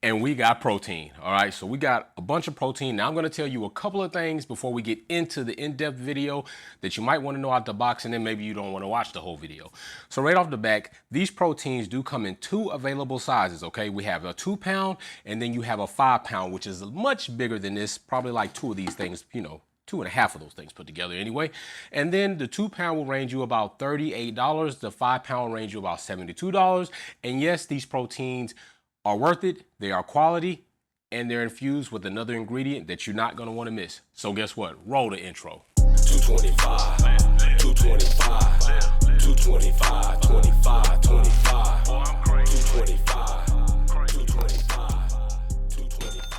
and we got protein. All right, so we got a bunch of protein. Now I'm going to tell you a couple of things before we get into the in-depth video that you might want to know out the box, and then maybe you don't want to watch the whole video. So right off the back, these proteins do come in two available sizes. Okay, we have a 2 pound, and then you have a 5 pound, which is much bigger than this, probably like two of these things, you know, 2.5 of those things put together anyway. And then the 2 pound will range you about $38. The 5 pound range you about $72. And yes, these proteins are worth it. They are quality, and they're infused with another ingredient that you're not going to want to miss. So guess what? Roll the intro. 225, 225, 225, 25, 25, 225, 225, 225.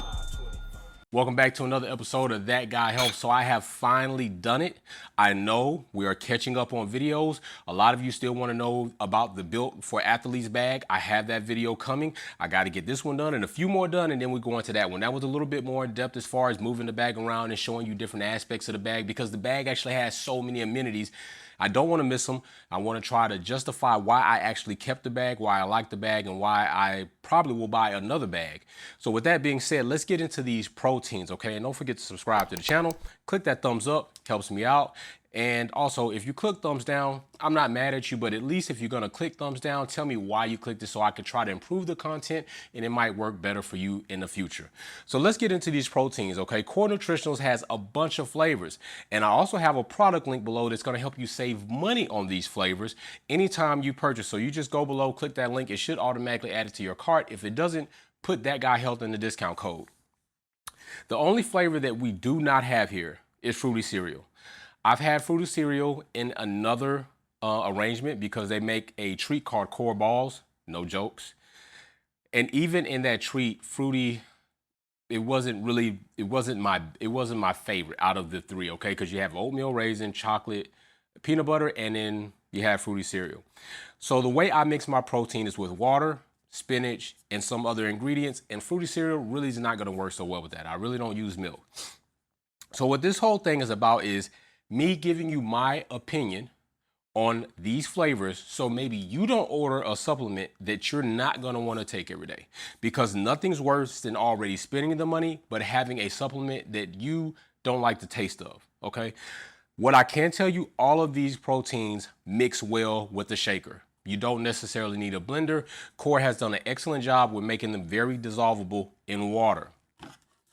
Welcome back to another episode of That Guy Helps. So I have finally done it. I know we are catching up on videos. A lot of you still want to know about the Built for Athletes bag. I have that video coming. I got to get this one done and a few more done, and then we go into that one. That was a little bit more in depth as far as moving the bag around and showing you different aspects of the bag, because the bag actually has so many amenities. I don't want to miss them. I want to try to justify why I actually kept the bag, why I like the bag, and why I probably will buy another bag. So with that being said, let's get into these proteins, okay? And don't forget to subscribe to the channel. Click that thumbs up, helps me out. And also, if you click thumbs down, I'm not mad at you, but at least if you're gonna click thumbs down, tell me why you clicked it so I can try to improve the content and it might work better for you in the future. So let's get into these proteins, okay? Core Nutritionals has a bunch of flavors, and I also have a product link below that's gonna help you save money on these flavors anytime you purchase. So you just go below, click that link. It should automatically add it to your cart. If it doesn't, put That Guy Health in the discount code. The only flavor that we do not have here is fruity cereal. I've had fruity cereal in another arrangement because they make a treat called Core Balls, no jokes. And even in that treat, fruity, it wasn't my favorite out of the three, okay? Because you have oatmeal raisin, chocolate, peanut butter, and then you have fruity cereal. So the way I mix my protein is with water, spinach, and some other ingredients, and fruity cereal really is not gonna work so well with that. I really don't use milk. So what this whole thing is about is me giving you my opinion on these flavors, so maybe you don't order a supplement that you're not gonna wanna take every day, because nothing's worse than already spending the money but having a supplement that you don't like the taste of, okay? What I can tell you, all of these proteins mix well with the shaker. You don't necessarily need a blender. Core has done an excellent job with making them very dissolvable in water.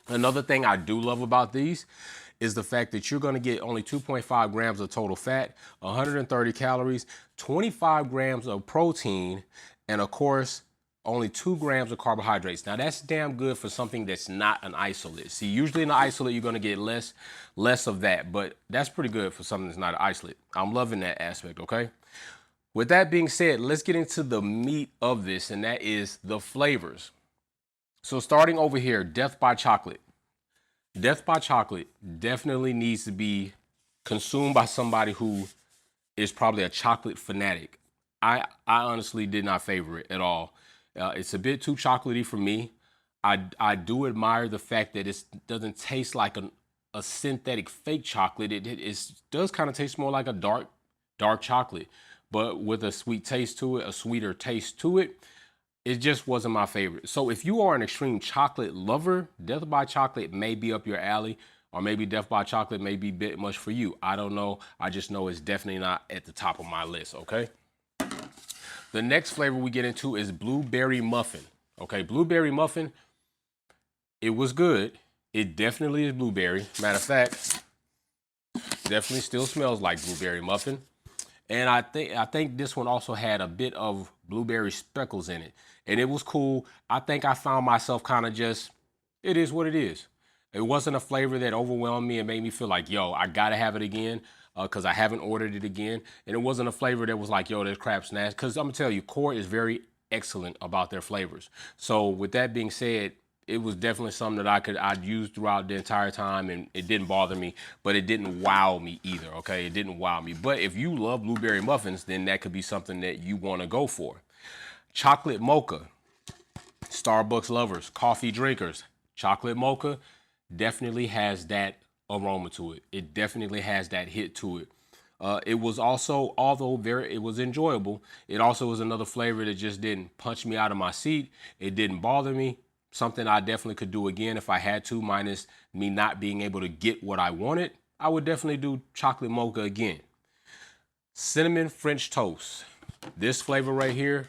Another thing I do love about these is the fact that you're going to get only 2.5 grams of total fat, 130 calories, 25 grams of protein, and of course, only 2 grams of carbohydrates. Now that's damn good for something that's not an isolate. See, usually in an isolate, you're going to get less of that, but that's pretty good for something that's not an isolate. I'm loving that aspect, okay? With that being said, let's get into the meat of this, and that is the flavors. So starting over here, Death by Chocolate. Death by Chocolate definitely needs to be consumed by somebody who is probably a chocolate fanatic. I honestly did not favor it at all. It's a bit too chocolatey for me. I do admire the fact that it doesn't taste like a synthetic fake chocolate. It does kind of taste more like a dark chocolate, but with a sweet taste to it, a sweeter taste to it. It just wasn't my favorite. So if you are an extreme chocolate lover, Death by Chocolate may be up your alley, or maybe Death by Chocolate may be a bit much for you. I don't know. I just know it's definitely not at the top of my list, okay? The next flavor we get into is Blueberry Muffin. Okay, Blueberry Muffin, it was good. It definitely is blueberry. Matter of fact, definitely still smells like Blueberry Muffin. And I think this one also had a bit of blueberry speckles in it. And it was cool. I think I found myself kind of just, it is what it is. It wasn't a flavor that overwhelmed me and made me feel like, yo, I gotta have it again, because I haven't ordered it again. And it wasn't a flavor that was like, yo, this crap's nasty. Because I'm gonna tell you, Core is very excellent about their flavors. So with that being said, it was definitely something that I'd use throughout the entire time, and it didn't bother me, but it didn't wow me either, okay? It didn't wow me. But if you love blueberry muffins, then that could be something that you wanna go for. Chocolate mocha, Starbucks lovers, coffee drinkers, chocolate mocha definitely has that aroma to it. It definitely has that hit to it. It was also, although it was enjoyable, it also was another flavor that just didn't punch me out of my seat. It didn't bother me. something I definitely could do again if I had to, minus me not being able to get what I wanted. I would definitely do chocolate mocha again. Cinnamon French toast. This flavor right here,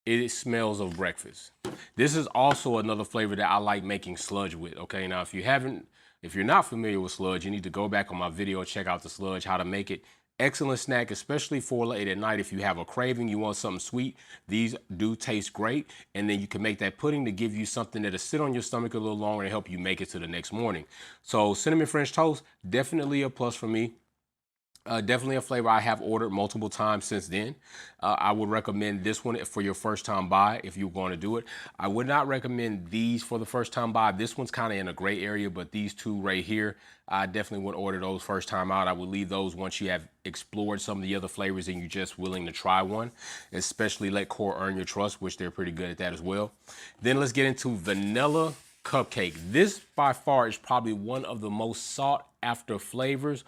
it smells of breakfast. This is also another flavor that I like making sludge with. Okay, now if you're not familiar with sludge, you need to go back on my video, check out the sludge, how to make it. Excellent snack, especially for late at night. If you have a craving, you want something sweet, these do taste great. And then you can make that pudding to give you something that'll sit on your stomach a little longer and help you make it to the next morning. So cinnamon French toast, definitely a plus for me. Definitely a flavor I have ordered multiple times since then. I would recommend this one for your first time buy if you're going to do it. I would not recommend these for the first time buy. This one's kind of in a gray area, but these two right here, I definitely would order those first time out. I would leave those once you have explored some of the other flavors and you're just willing to try one, especially let Core earn your trust, which they're pretty good at that as well. Then let's get into vanilla cupcake. This by far is probably one of the most sought after flavors.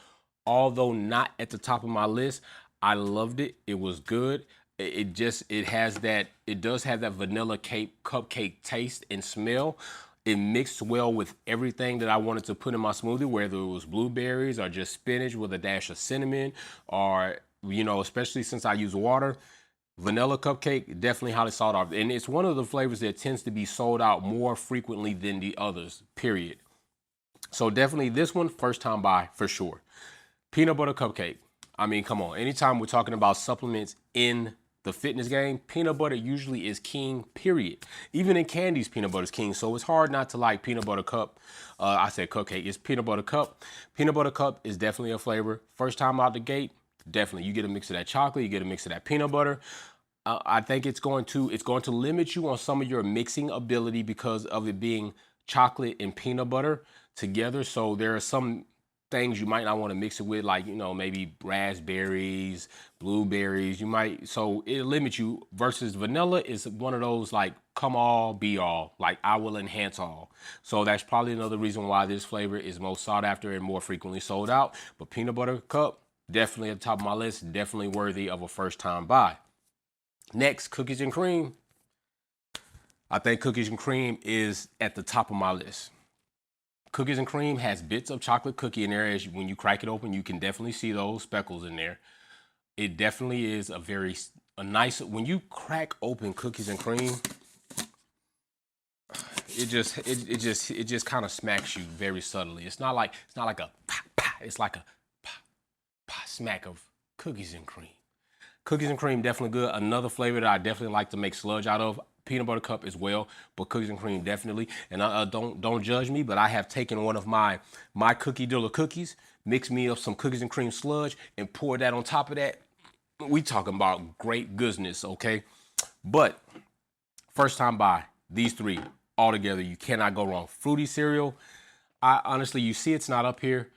Although not at the top of my list, I loved it. It was good. It does have that vanilla cupcake taste and smell. It mixed well with everything that I wanted to put in my smoothie, whether it was blueberries or just spinach with a dash of cinnamon, or, you know, especially since I use water. Vanilla cupcake, definitely highly sought after. And it's one of the flavors that tends to be sold out more frequently than the others, period. So definitely this one, first time buy for sure. Peanut butter cupcake. I mean, come on. Anytime we're talking about supplements in the fitness game, peanut butter usually is king, period. Even in candies, peanut butter is king. So it's hard not to like peanut butter cup. I said cupcake. It's peanut butter cup. Peanut butter cup is definitely a flavor. First time out the gate, definitely. You get a mix of that chocolate. You get a mix of that peanut butter. I think it's going to limit you on some of your mixing ability because of it being chocolate and peanut butter together. So there are some things you might not want to mix it with, like, you know, maybe raspberries, blueberries. So it limits you, versus vanilla is one of those like come all be all, like I will enhance all. So that's probably another reason why this flavor is most sought after and more frequently sold out. But peanut butter cup, definitely at the top of my list, definitely worthy of a first time buy. Next, cookies and cream. I think cookies and cream is at the top of my list. Cookies and cream has bits of chocolate cookie in there. When you crack it open, you can definitely see those speckles in there. It definitely is a nice, when you crack open cookies and cream, it just kind of smacks you very subtly. It's not like a pop, pop. It's like a pop, pop smack of cookies and cream. Cookies and cream, definitely good. Another flavor that I definitely like to make sludge out of, peanut butter cup as well, but cookies and cream definitely. And don't judge me, but I have taken one of my cookie dough cookies, mixed me up some cookies and cream sludge, and poured that on top of that. We talking about great goodness, okay? But first time buy, these three all together, you cannot go wrong. Fruity cereal, I honestly, you see it's not up here.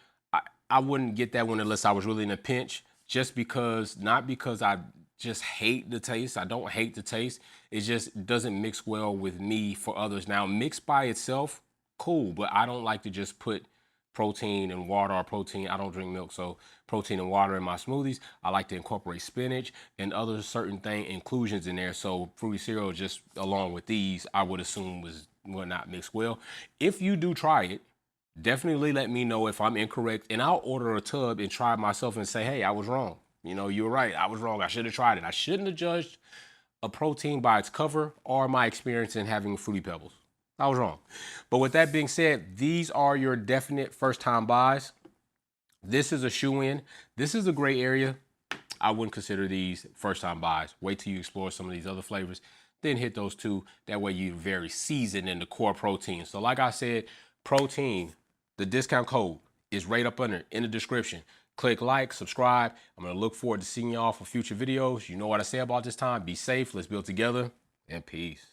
I wouldn't get that one unless I was really in a pinch, just because, not because I just hate the taste. I don't hate the taste. It just doesn't mix well with me for others. Now, mixed by itself, cool, but I don't like to just put protein and water, or protein. I don't drink milk, so protein and water in my smoothies. I like to incorporate spinach and other certain inclusions in there. So fruity cereal, just along with these, I would assume will not mix well. If you do try it, definitely let me know if I'm incorrect, and I'll order a tub and try it myself and say, hey, I was wrong. You know, you were right. I was wrong. I should have tried it. I shouldn't have judged a protein by its cover or my experience in having Fruity Pebbles. I was wrong. But with that being said, these are your definite first time buys. This is a shoe-in. This is a gray area. I wouldn't consider these first time buys. Wait till you explore some of these other flavors, then hit those two. That way you're very seasoned in the core protein. So like I said, protein, the discount code is right up under in the description. Click like, subscribe. I'm going to look forward to seeing y'all for future videos. You know what I say about this time. Be safe. Let's build together, and peace.